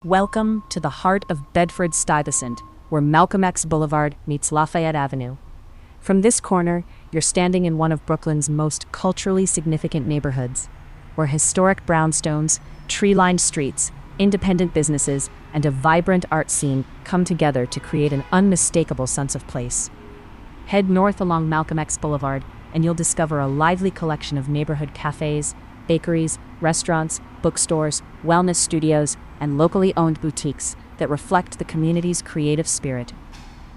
Welcome to the heart of Bedford Stuyvesant, where Malcolm X Boulevard meets Lafayette Avenue. From this corner, you're standing in one of Brooklyn's most culturally significant neighborhoods, where historic brownstones, tree-lined streets, independent businesses, and a vibrant art scene come together to create an unmistakable sense of place. Head north along Malcolm X Boulevard, and you'll discover a lively collection of neighborhood cafes, bakeries, restaurants, bookstores, wellness studios, and locally owned boutiques that reflect the community's creative spirit.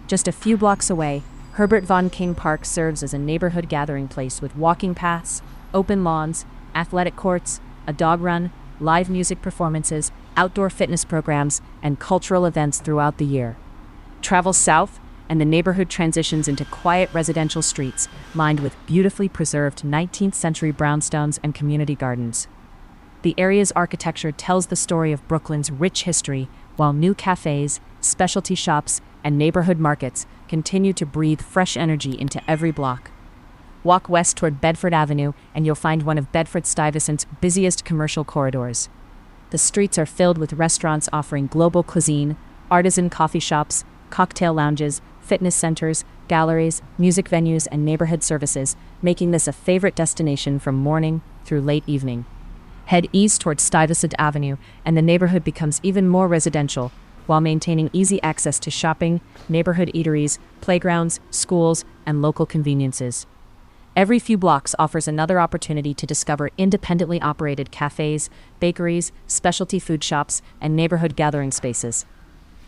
Just a few blocks away, Herbert von King Park serves as a neighborhood gathering place with walking paths, open lawns, athletic courts, a dog run, live music performances, outdoor fitness programs, and cultural events throughout the year. Travel south, and the neighborhood transitions into quiet residential streets lined with beautifully preserved 19th century brownstones and community gardens. The area's architecture tells the story of Brooklyn's rich history, while new cafes, specialty shops, and neighborhood markets continue to breathe fresh energy into every block. Walk west toward Bedford Avenue, and you'll find one of Bedford Stuyvesant's busiest commercial corridors. The streets are filled with restaurants offering global cuisine, artisan coffee shops, cocktail lounges, fitness centers, galleries, music venues, and neighborhood services, making this a favorite destination from morning through late evening. Head east toward Stuyvesant Avenue, and the neighborhood becomes even more residential, while maintaining easy access to shopping, neighborhood eateries, playgrounds, schools, and local conveniences. Every few blocks offers another opportunity to discover independently operated cafes, bakeries, specialty food shops, and neighborhood gathering spaces.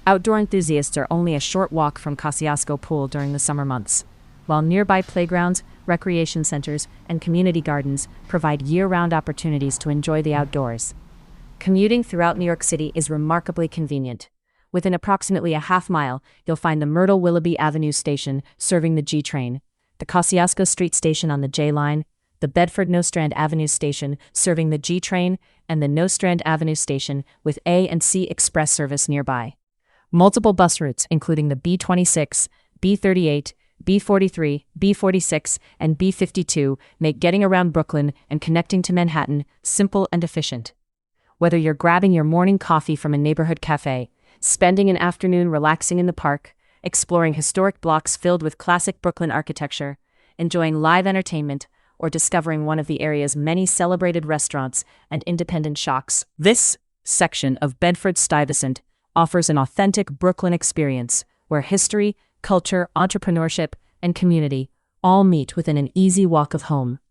Outdoor enthusiasts are only a short walk from Kosciuszko Pool during the summer months, while nearby playgrounds, recreation centers, and community gardens provide year-round opportunities to enjoy the outdoors. Commuting throughout New York City is remarkably convenient. Within approximately a half-mile, you'll find the Myrtle Willoughby Avenue station serving the G train, the Kosciuszko Street station on the J line, the Bedford Nostrand Avenue station serving the G train, and the Nostrand Avenue station with A and C express service nearby. Multiple bus routes, including the B26, B38, B43, B46, and B52, make getting around Brooklyn and connecting to Manhattan simple and efficient. Whether you're grabbing your morning coffee from a neighborhood cafe, spending an afternoon relaxing in the park, exploring historic blocks filled with classic Brooklyn architecture, enjoying live entertainment, or discovering one of the area's many celebrated restaurants and independent shops, this section of Bedford Stuyvesant offers an authentic Brooklyn experience where history, culture, entrepreneurship, and community all meet within an easy walk of home.